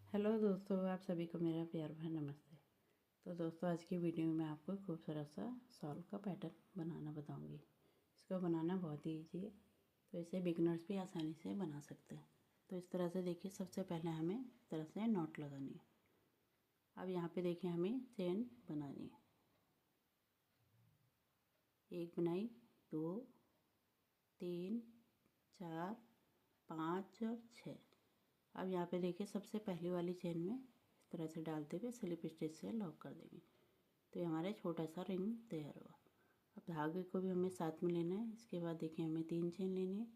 Hello दोस्तों, आप सभी को मेरा प्यार भरा नमस्ते। तो दोस्तों, आज की वीडियो में मैं आपको खूबसूरत सा शॉल का पैटर्न बनाना बताऊंगी। इसको बनाना बहुत ही ईजी है, तो इसे बिगनर्स भी आसानी से बना सकते हैं। तो इस तरह से देखिए, सबसे पहले हमें इस तरह से नॉट लगानी है। अब यहाँ पे देखिए, हमें चेन बनानी है। एक बनाई, 2, 3, 4, 5 और 6। अब यहाँ पे देखिए, सबसे पहली वाली चेन में इस तरह से डालते हुए स्लिप स्टिच से लॉक कर देंगे। तो ये हमारा छोटा सा रिंग तैयार हुआ। अब धागे को भी हमें साथ में लेना है। इसके बाद देखिए, हमें 3 चेन लेनी है।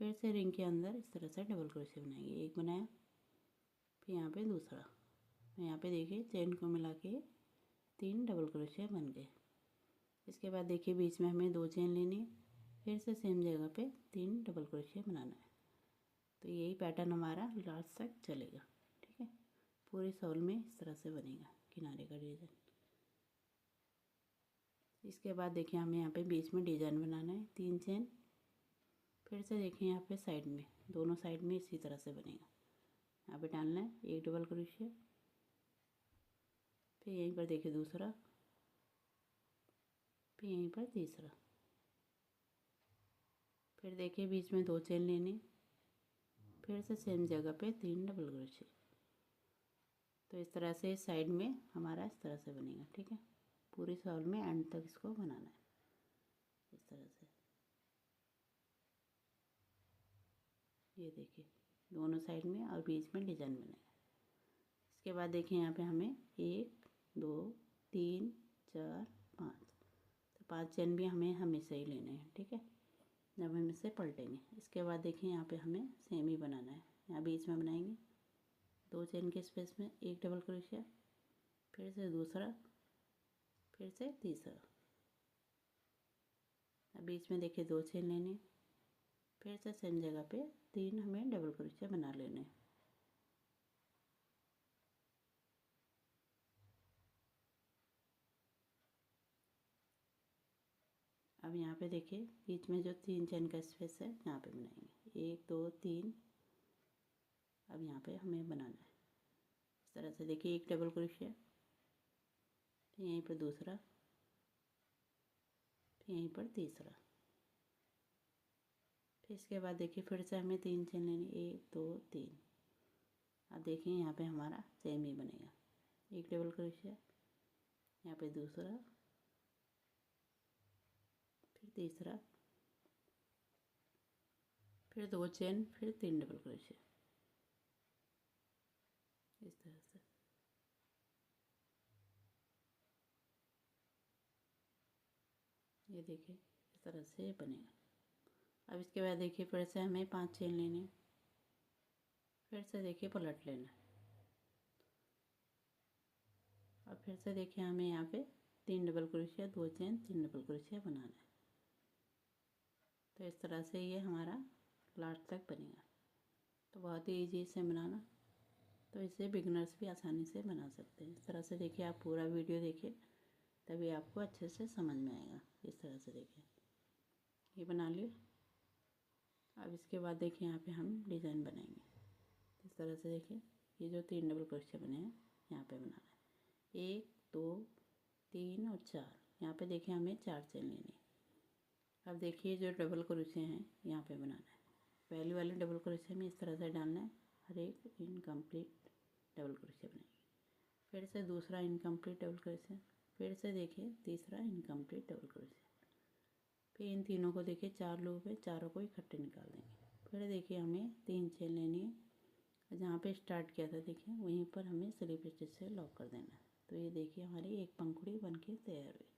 फिर से रिंग के अंदर इस तरह से डबल क्रोशे बनाएंगे। एक बनाया, फिर यहाँ पे दूसरा। तो यहाँ पे देखिए, चेन को मिला के 3 डबल क्रोशे बन गए। इसके बाद देखिए, बीच में हमें 2 चेन लेनी है। फिर से सेम जगह पे 3 डबल क्रोशे बनाना है। तो यही पैटर्न हमारा लास्ट तक चलेगा। ठीक है, पूरी शॉल में इस तरह से बनेगा किनारे का डिज़ाइन। इसके बाद देखिए, हमें यहाँ पे बीच में डिज़ाइन बनाना है। 3 चेन, फिर से देखिए यहाँ पे साइड में, दोनों साइड में इसी तरह से बनेगा। यहाँ पे डालना है एक डबल क्रोशिया, फिर यहीं पर देखिए दूसरा, फिर यहीं पर तीसरा। फिर देखिए, बीच में 2 चेन लेनी, फिर से सेम जगह पे 3 डबल क्रोशिया। तो इस तरह से साइड में हमारा इस तरह से बनेगा। ठीक है, पूरी शॉल में एंड तक इसको बनाना है इस तरह से। ये देखिए, दोनों साइड में और बीच में डिजाइन बनेगा। इसके बाद देखिए, यहाँ पे हमें 1, 2, 3, 4, 5, तो 5 चेन भी हमें हमेशा ही लेने हैं। ठीक है, जब हम इसे पलटेंगे। इसके बाद देखिए, यहाँ पे हमें सेम ही बनाना है। यहाँ बीच में बनाएंगे 2 चेन के स्पेस में एक डबल क्रोशिया, फिर से दूसरा, फिर से तीसरा। अब बीच में देखिए 2 चेन लेने, फिर से सेम जगह पे 3 हमें डबल क्रोशिया बना लेने हैं। अब यहाँ पे देखिए, बीच में जो 3 चेन का स्पेस है, यहाँ पे बनाएंगे 1, 2, 3। अब यहाँ पे हमें बनाना है इस तरह से। देखिए, एक डबल क्रोशिया, फिर यहीं पर दूसरा, फिर यहीं पर तीसरा। फिर इसके बाद देखिए, फिर से हमें 3 चेन लेनी, 1, 2, 3। अब देखिए, यहाँ पे हमारा सेम ही बनेगा। एक डबल क्रोशिया, यहाँ पे दूसरा, फिर तीसरा, फिर 2 चेन, फिर 3 डबल क्रोशिया इस तरह से। ये देखिए, इस तरह से ये बनेगा। अब इसके बाद देखिए, फिर से हमें 5 चेन लेनी है। फिर से देखिए, पलट लेना है। अब फिर से देखिए, हमें यहाँ पे 3 double crochet, 2 chain, 3 double crochet बनाना है। तो इस तरह से ये हमारा लास्ट तक बनेगा। तो बहुत ही ईजी इसे बनाना। तो इसे बिगनर्स भी आसानी से बना सकते हैं। इस तरह से देखिए, आप पूरा वीडियो देखिए, तभी आपको अच्छे से समझ में आएगा। इस तरह से देखिए, ये बना लिया। अब इसके बाद देखिए, यहाँ पे हम डिज़ाइन बनाएंगे। इस तरह से देखिए, ये जो 3 डबल क्रोशिया बने हैं, यहाँ पे बनाना है 1, 2, 3 और 4। यहाँ पे देखिए, हमें 4 चेन लेनी है। अब देखिए, जो डबल क्रोशिया हैं, यहाँ पे बनाना है। पहली वाले डबल क्रोशिया में इस तरह से डालना है, हर एक इनकम्प्लीट डबल क्रोशिया बनाएंगे। फिर से दूसरा इनकम्प्लीट डबल क्रोशिया, फिर से देखिए तीसरा इनकम्प्लीट डबल क्रोशिया। फिर इन तीनों को देखिए, 4 लूप है, चारों को इकट्ठे निकाल देंगे। फिर देखिए, हमें 3 चेन लेनी है। जहाँ पे स्टार्ट किया था देखिए, वहीं पर हमें स्लिप स्टिच से लॉक कर देना है। तो ये देखिए, हमारी एक पंखुड़ी बन के तैयार हुई।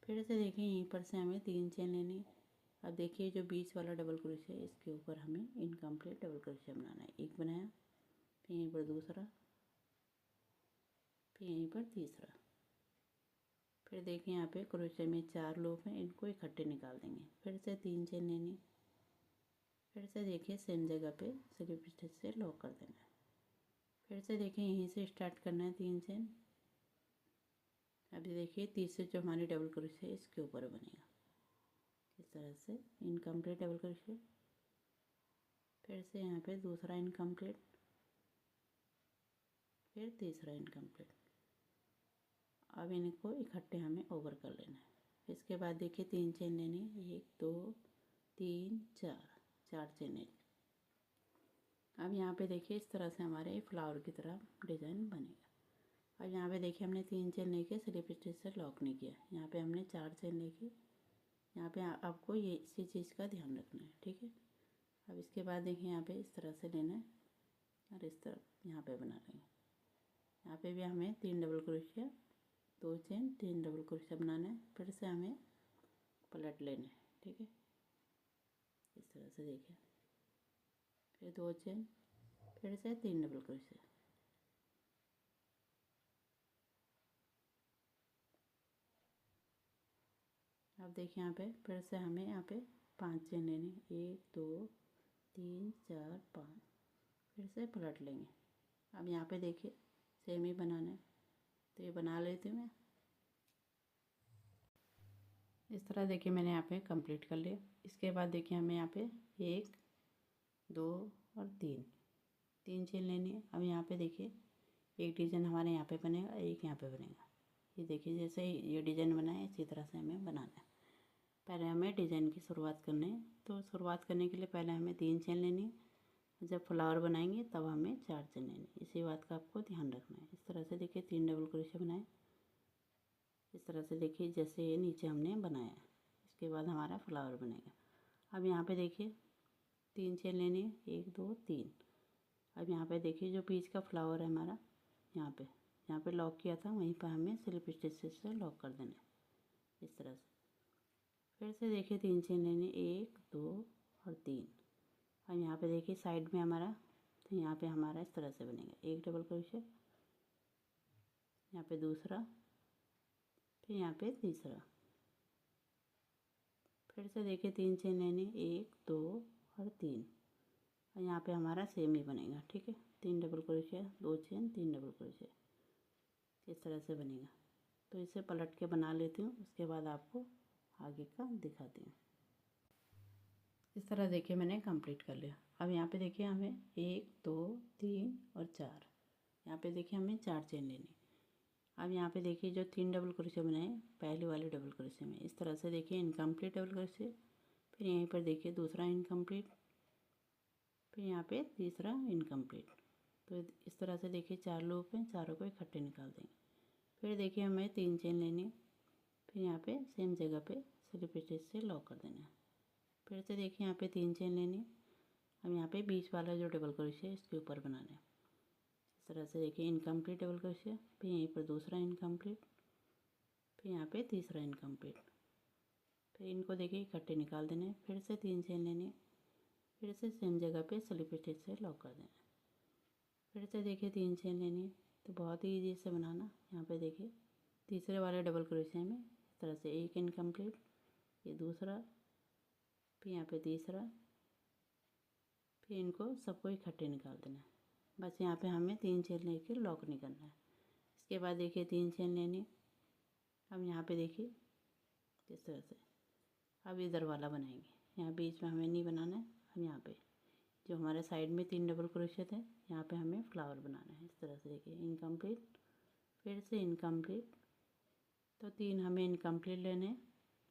फिर से देखिए, यहीं पर से हमें 3 चेन लेनी है। अब देखिए, जो बीच वाला डबल क्रोशिया है, इसके ऊपर हमें इनकम्प्लीट डबल क्रोशिया बनाना है। एक बनाया, फिर यहीं पर दूसरा, फिर यहीं पर तीसरा। फिर देखिए, यहाँ पे क्रोशिया में 4 लूप हैं, इनको इकट्ठे निकाल देंगे। फिर से 3 चेन लेनी, फिर से देखिए सेम जगह पे स्लिप स्टिच से लॉक कर देना है। फिर से देखिए, यहीं से स्टार्ट करना है 3 चेन। अभी देखिए, तीसरे जो हमारी डबल क्रोशिया है, इसके ऊपर बनेगा इस तरह से इनकम्प्लीट डबल क्रोशिया। फिर से यहाँ पे दूसरा इनकम्प्लीट, फिर तीसरा इनकम्प्लीट। अब इनको इकट्ठे हमें ओवर कर लेना है। इसके बाद देखिए 3 चेन लेनी, 1 2 3 4, 4 चेन लेनी। अब यहाँ पे देखिए इस तरह से हमारे फ्लावर की तरह डिज़ाइन बनेगा। अब यहाँ पे देखिए हमने 3 चेन लेके स्लिप स्टिच से लॉक नहीं किया, यहाँ पे हमने 4 चेन लेके, यहाँ पे आपको ये इसी चीज़ का ध्यान रखना है, ठीक है। अब इसके बाद देखिए यहाँ पे इस तरह से लेना है और इस तरह यहाँ पे बना लेंगे। यहाँ पे भी हमें 3 double crochet, 2 chain, 3 double crochet बनाना है। फिर से हमें पलट लेना है, ठीक है। इस तरह से देखिए, फिर 2 चेन, फिर से 3 डबल क्रोशिया। अब देखिए यहाँ पे फिर से हमें यहाँ पे 5 चेन लेनी, 1 2 3 4 5, फिर से पलट लेंगे। अब यहाँ पे देखिए सेम ही बनाना है, तो ये बना लेती हूँ मैं। इस तरह देखिए मैंने यहाँ पे कंप्लीट कर लिया। इसके बाद देखिए हमें यहाँ पे 1 2 और 3 चेन लेनी है। अब यहाँ पे देखिए एक डिज़ाइन हमारे यहाँ पे बनेगा, एक यहाँ पे बनेगा। ये देखिए जैसे ये डिज़ाइन बना है इसी तरह से हमें बनाना है। पहले हमें डिज़ाइन की शुरुआत करनी है, तो शुरुआत करने के लिए पहले हमें 3 चेन लेनी है। जब फ्लावर बनाएंगे तब हमें 4 चेन लेनी है, इसी बात का आपको ध्यान रखना है। इस तरह से देखिए 3 डबल क्रोशिया बनाए, इस तरह से देखिए जैसे ये नीचे हमने बनाया है। इसके बाद हमारा फ्लावर बनेगा। अब यहाँ पे देखिए 3 चेन लेनी है, 1 2 3। अब यहाँ पे देखिए जो बीच का फ्लावर है हमारा, यहाँ पे लॉक किया था, वहीं पर हमें स्लिप स्टिच से लॉक कर देना है इस तरह से। फिर से देखिए 3 चेन लेनी, 1 2 और 3। अब यहाँ पे देखिए साइड में हमारा, तो यहाँ पे हमारा इस तरह से बनेगा, एक डबल क्रोशिया, यहाँ पे दूसरा, फिर यहाँ पे तीसरा। फिर से देखिए 3 चेन लेनी, 1 2 और 3। और यहाँ पे हमारा सेम ही बनेगा, ठीक है। 3 double crochet, 2 chain, 3 double crochet, इस तरह से बनेगा। तो इसे पलट के बना लेती हूँ, उसके बाद आपको आगे का दिखाती हूँ। इस तरह देखिए मैंने कंप्लीट कर लिया। अब यहाँ पे देखिए हमें 1 2 3 और 4, यहाँ पे देखिए हमें 4 चेन लेनी। अब यहाँ पे देखिए जो 3 डबल क्रोशिया बनाए पहले वाले डबल क्रोशिया में, इस तरह से देखिए इनकम्प्लीट डबल क्रोशिया, फिर यहीं पर देखिए दूसरा इनकम्प्लीट, फिर यहाँ पे तीसरा इनकम्प्लीट। तो इस तरह से देखिए 4 लूप हैं, चारों को इकट्ठे निकाल देंगे। फिर देखिए हमें 3 चेन लेनी है, फिर यहाँ पे सेम जगह पे स्लिप स्टिच से लॉक कर देना है। फिर से देखिए यहाँ पे 3 चेन लेनी है। अब यहाँ पे बीच वाला जो डबल क्रोशिया है इसके ऊपर बनाना है। इस तरह से देखिए इनकम्प्लीट डबल क्रोशिया, फिर यहीं पर दूसरा इनकम्प्लीट, फिर यहाँ पे तीसरा इनकम्प्लीट। फिर इनको देखिए इकट्ठे निकाल देने हैं। फिर से 3 चेन लेनी है, फिर से सेम जगह पे स्लिप स्टिच से लॉक कर देना है। फिर से देखिए 3 चेन लेनी है, तो बहुत ही ईजी से बनाना। यहाँ पे देखिए तीसरे वाले डबल क्रोशिया में इस तरह से एक इनकम्प्लीट, ये दूसरा, फिर यहाँ पे तीसरा, फिर इनको सबको इकट्ठे निकाल देना है। बस यहाँ पे हमें 3 चेन लेके लॉक नहीं करना है। इसके बाद देखिए 3 चेन लेनी। अब यहाँ पे देखिए इस तरह से अब इधर वाला बनाएंगे, यहाँ बीच में हमें नहीं बनाना है। हम यहाँ पे जो हमारे साइड में 3 डबल क्रोशिया थे, यहाँ पे हमें फ्लावर बनाना है। इस तरह से देखिए इनकम्प्लीट, फिर से इनकम्प्लीट, तो 3 हमें इनकम्प्लीट लेने हैं,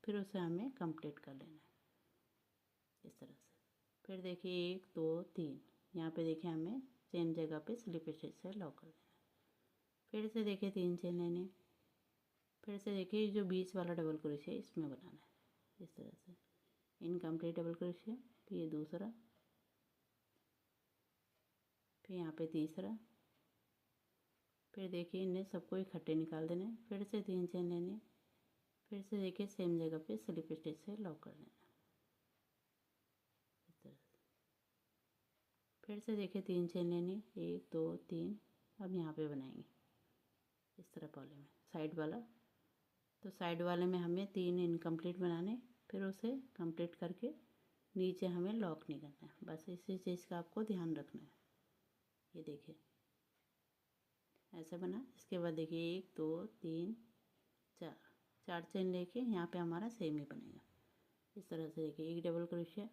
फिर उसे हमें कंप्लीट कर लेना है इस तरह से। फिर देखिए 1 2 3, यहाँ पे देखिए हमें सेम जगह पे स्लिप स्टिच से लॉक कर देना है। फिर से देखिए 3 चेन लेने, फिर से देखिए जो बीच वाला डबल क्रोशिया है इसमें बनाना है इस तरह से, इनकम्प्लीट डबल क्रोशिया, फिर ये दूसरा, फिर यहाँ पे तीसरा, फिर देखिए इन्हें सबको इकट्ठे निकाल देने। फिर से 3 चेन लेने, फिर से देखिए सेम जगह पे स्लिप स्टिच से लॉक कर देना इस तरह से। फिर से देखिए 3 चेन लेनी, 1 2 3। अब यहाँ पे बनाएंगे इस तरफ वाले में साइड वाला, तो साइड वाले में हमें 3 इनकम्प्लीट बनाने, फिर उसे कंप्लीट करके नीचे हमें लॉक नहीं करना है। बस इसी चीज़ का आपको ध्यान रखना है। ये देखिए ऐसा बना। इसके बाद देखिए 1 2 3 4, 4 चेन लेके यहाँ पे हमारा सेम ही बनेगा इस तरह से। देखिए एक डबल क्रोशिया,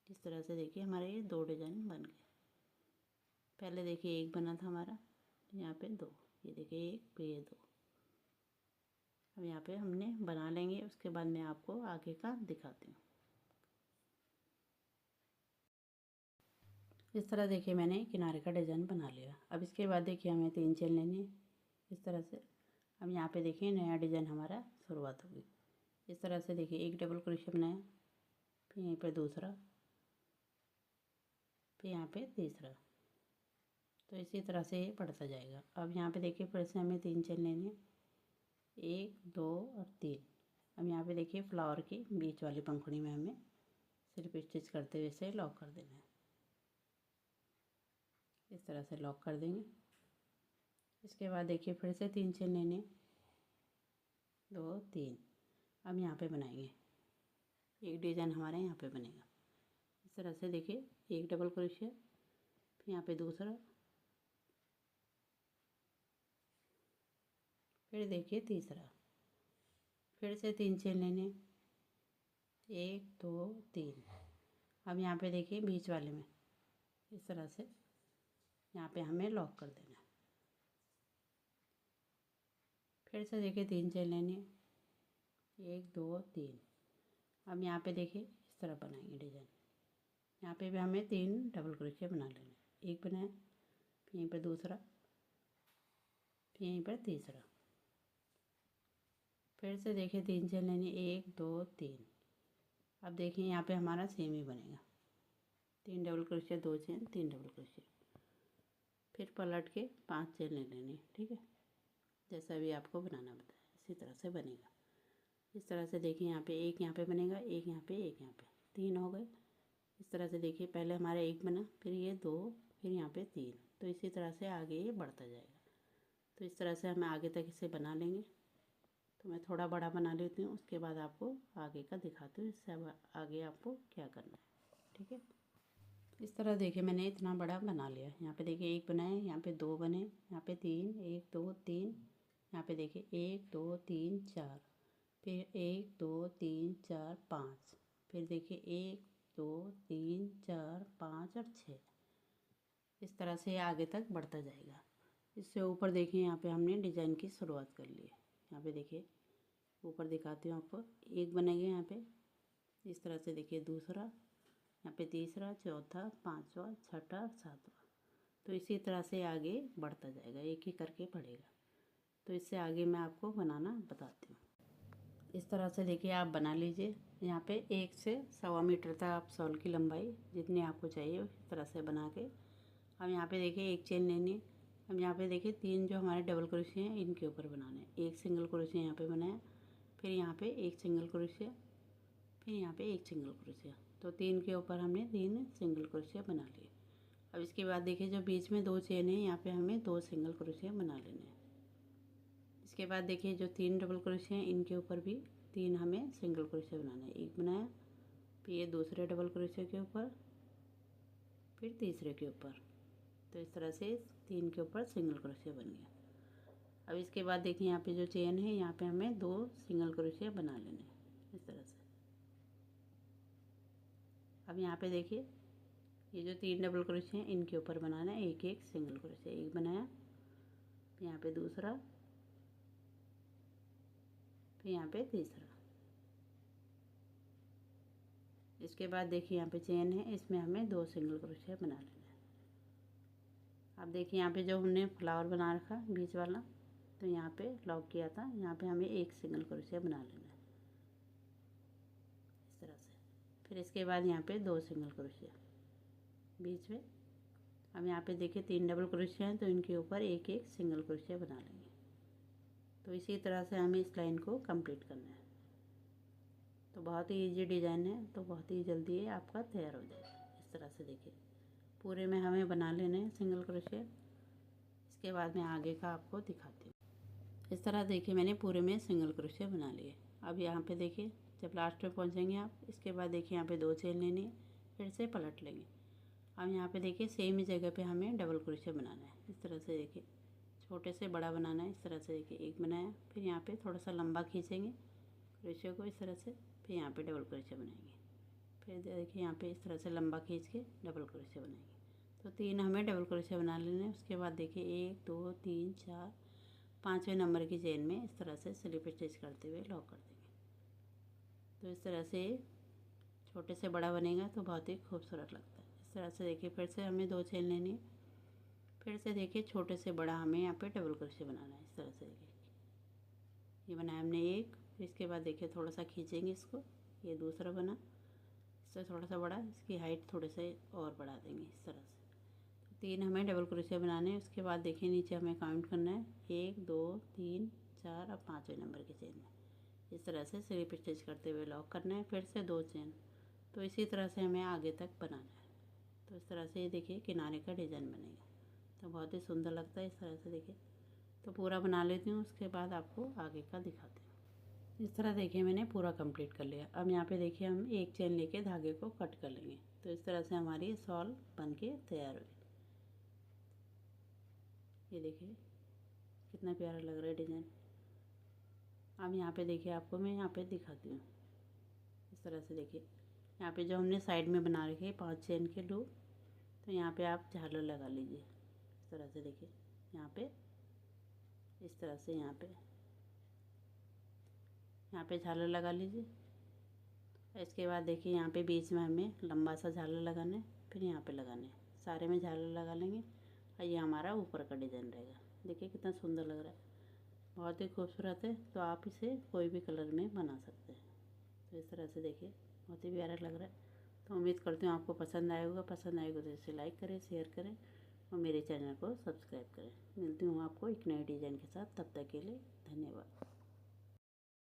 इस तरह से देखिए हमारे ये 2 डिज़ाइन बन गए। पहले देखिए एक बना था हमारा, यहाँ पे दो, ये देखिए एक, फिर ये दो। अब यहाँ पे हमने बना लेंगे, उसके बाद मैं आपको आगे का दिखाती हूँ। इस तरह देखिए मैंने किनारे का डिज़ाइन बना लिया। अब इसके बाद देखिए हमें 3 चेन लेनी है इस तरह से। अब यहाँ पे देखिए नया डिज़ाइन हमारा शुरुआत होगी। इस तरह से देखिए एक डबल क्रोशे बनाया, फिर यहीं पर दूसरा, फिर यहाँ पे तीसरा। तो इसी तरह से ये बढ़ता जाएगा। अब यहाँ पे देखिए फिर से हमें 3 चेन लेनी है, 1 2 और 3। अब यहाँ पे देखिए फ्लावर की बीच वाली पंखुड़ी में हमें सिर्फ स्टिच करते हुए इसे लॉक कर देना है। इस तरह से लॉक कर देंगे। इसके बाद देखिए फिर से 3 चेन लेने, 2 3। अब यहाँ पे बनाएंगे, एक डिज़ाइन हमारे यहाँ पे बनेगा। इस तरह से देखिए एक डबल क्रोशिया, फिर यहाँ पे दूसरा, फिर देखिए तीसरा, फिर से 3 चेन लेने, 1 2 3। अब यहाँ पे देखिए बीच वाले में इस तरह से यहाँ पे हमें लॉक कर देना है। फिर से देखिए 3 चेन लेनी है, 1 2 3। अब यहाँ पे देखिए इस तरह बनाएंगे डिज़ाइन। यहाँ पे भी हमें 3 डबल क्रोशिया बना लेना है। एक बनाया, फिर यहीं पर दूसरा, फिर यहीं पर तीसरा। फिर से देखिए 3 चेन लेनी, 1 2 3। अब देखिए यहाँ पे हमारा सेम ही बनेगा, 3 double crochet, 2 chain, 3 double crochet. फिर पलट के 5 चेन ले लेनी, ठीक है, जैसा भी आपको बनाना बताया इसी तरह से बनेगा। इस तरह से देखिए यहाँ पे एक यहाँ पे बनेगा, एक यहाँ पे, एक यहाँ पे, 3 हो गए। इस तरह से देखिए पहले हमारा एक बना, फिर ये 2, फिर यहाँ पे 3। तो इसी तरह से आगे ये बढ़ता जाएगा। तो इस तरह से हम आगे तक इसे बना लेंगे। तो मैं थोड़ा बड़ा बना लेती हूँ, उसके बाद आपको आगे का दिखाती हूँ, इससे आगे आपको क्या करना है, ठीक है। इस तरह देखिए मैंने इतना बड़ा बना लिया। यहाँ पे देखिए एक बनाए, यहाँ पे 2 बने, यहाँ पे 3, 1 2 3। यहाँ पे देखिए 1 2 3 4, फिर 1 2 3 4 5, फिर देखिए 1 2 3 4 5 और 6। इस तरह से आगे तक बढ़ता जाएगा। इससे ऊपर देखिए यहाँ पे हमने डिज़ाइन की शुरुआत कर ली है। यहाँ पे देखिए ऊपर दिखाती हूँ आपको, एक बनेगा यहाँ पे। इस तरह से देखिए दूसरा, यहाँ पे तीसरा, चौथा, पांचवा, छठा और सातवां। तो इसी तरह से आगे बढ़ता जाएगा, एक ही करके बढ़ेगा। तो इससे आगे मैं आपको बनाना बताती हूँ। इस तरह से देखिए आप बना लीजिए। यहाँ पे 1 से 1.25 मीटर तक आप शॉल की लंबाई जितनी आपको चाहिए इस तरह से बना के। अब यहाँ पे देखिए एक चेन लेनी है। अब यहाँ पे देखिए 3 जो हमारे डबल क्रोशिया हैं इनके ऊपर बनाने हैं। एक सिंगल क्रोशिया यहाँ पे बनाया, फिर यहाँ पे एक सिंगल क्रोशिया, फिर यहाँ पे एक सिंगल क्रोशिया। तो 3 के ऊपर हमने 3 सिंगल क्रोशिया बना लिए। अब इसके बाद देखिए जो बीच में 2 चेन है, यहाँ पे हमें 2 सिंगल क्रोशिया बना लेने हैं। इसके बाद देखिए जो 3 डबल क्रोशिया हैं इनके ऊपर भी 3 हमें सिंगल क्रोशिया बनाना है। एक बनाया, फिर ये दूसरे डबल क्रोशिया के ऊपर, फिर तीसरे के ऊपर। तो इस तरह से 3 के ऊपर सिंगल क्रोशिया बन गया। अब इसके बाद देखिए यहाँ पे जो चेन है यहाँ पे हमें 2 सिंगल क्रोशिया बना लेने हैं इस तरह से। अब यहाँ पे देखिए ये जो 3 डबल क्रोशिया हैं इनके ऊपर बनाना है एक एक सिंगल क्रोशिया। एक बनाया, फिर यहाँ पे दूसरा, फिर यहाँ पे तीसरा। इसके बाद देखिए यहाँ पे चेन है, इसमें हमें 2 सिंगल क्रोशिया बना लेना है। अब देखिए यहाँ पे जो हमने फ्लावर बना रखा बीच वाला, तो यहाँ पे लॉक किया था, यहाँ पे हमें एक सिंगल क्रोशिया बना लेना है इस तरह से। फिर इसके बाद यहाँ पे 2 सिंगल क्रोशिया बीच में। अब यहाँ पे देखिए 3 डबल क्रोशिया हैं, तो इनके ऊपर एक एक सिंगल क्रोशिया बना लेंगे। तो इसी तरह से हमें इस लाइन को कंप्लीट करना है। तो बहुत ही इजी डिज़ाइन है, तो बहुत ही जल्दी ये आपका तैयार हो जाएगा। इस तरह से देखिए पूरे में हमें बना लेने हैं सिंगल क्रोशिया। इसके बाद मैं आगे का आपको दिखाती हूँ। इस तरह देखिए मैंने पूरे में सिंगल क्रोशिया बना लिए। अब यहाँ पे देखिए जब लास्ट में पहुँचेंगे आप, इसके बाद देखिए यहाँ पे 2 चेन लेनी है, फिर से पलट लेंगे। अब यहाँ पे देखिए सेम ही जगह पे हमें डबल क्रोशिया बनाना है। इस तरह से देखिए छोटे से बड़ा बनाना है। इस तरह से देखिए एक बनाया, फिर यहाँ पे थोड़ा सा लंबा खींचेंगे क्रोशिया को इस तरह से, फिर यहाँ पे डबल क्रोशिया बनाएंगे। फिर देखिए यहाँ पे इस तरह से लंबा खींच के डबल क्रोशिया बनाएंगे। तो 3 हमें डबल क्रोशिया बना लेने हैं। उसके बाद देखिए 1 2 3 4 5वें नंबर की चेन में इस तरह से स्लिप स्टिच करते हुए लॉक कर देंगे। तो इस तरह से छोटे से बड़ा बनेगा तो बहुत ही खूबसूरत लगता है। इस तरह से देखिए फिर से हमें 2 चेन लेनी है। फिर से देखिए छोटे से बड़ा हमें यहाँ पे डबल क्रोशिया बनाना है। इस तरह से देखिए ये बनाया हमने एक, इसके बाद देखिए थोड़ा सा खींचेंगे इसको, ये दूसरा बना, इससे थोड़ा सा बड़ा, इसकी हाइट थोड़े से और बढ़ा देंगे इस तरह से। तो 3 हमें डबल क्रोशिया बनाने हैं। उसके बाद देखिए नीचे हमें काउंट करना है 1 2 3 4 और 5वें नंबर की चेन में इस तरह से स्लिप स्टिच करते हुए लॉक करना है। फिर से 2 चेन। तो इसी तरह से हमें आगे तक बनाना है। तो इस तरह से ये देखिए किनारे का डिज़ाइन बनेगा तो बहुत ही सुंदर लगता है। इस तरह से देखिए तो पूरा बना लेती हूँ, उसके बाद आपको आगे का दिखाती हूँ। इस तरह देखिए मैंने पूरा कंप्लीट कर लिया। अब यहाँ पे देखिए हम एक चेन लेके धागे को कट कर लेंगे। तो इस तरह से हमारी शॉल बन के तैयार हुई। ये देखिए कितना प्यारा लग रहा है डिज़ाइन। अब यहाँ पे देखिए आपको मैं यहाँ पे दिखाती हूँ। इस तरह से देखिए यहाँ पे जो हमने साइड में बना रखे 5 चेन के लूप, तो यहाँ पे आप झालर लगा लीजिए। इस तरह से देखिए यहाँ पे इस तरह से यहाँ पे झालर लगा लीजिए। इसके बाद देखिए यहाँ पे बीच में हमें लंबा सा झालर लगाना है, फिर यहाँ पे लगाना है। सारे में झालर लगा लेंगे और ये हमारा ऊपर का डिज़ाइन रहेगा। देखिए कितना सुंदर लग रहा है, बहुत ही खूबसूरत है। तो आप इसे कोई भी कलर में बना सकते हैं। तो इस तरह से देखिए बहुत ही प्यारा लग रहा है। तो उम्मीद करती हूँ आपको पसंद आएगा। पसंद आएगा तो इसे लाइक करें, शेयर करें और मेरे चैनल को सब्सक्राइब करें। मिलती हूँ आपको एक नए डिज़ाइन के साथ। तब तक के लिए धन्यवाद।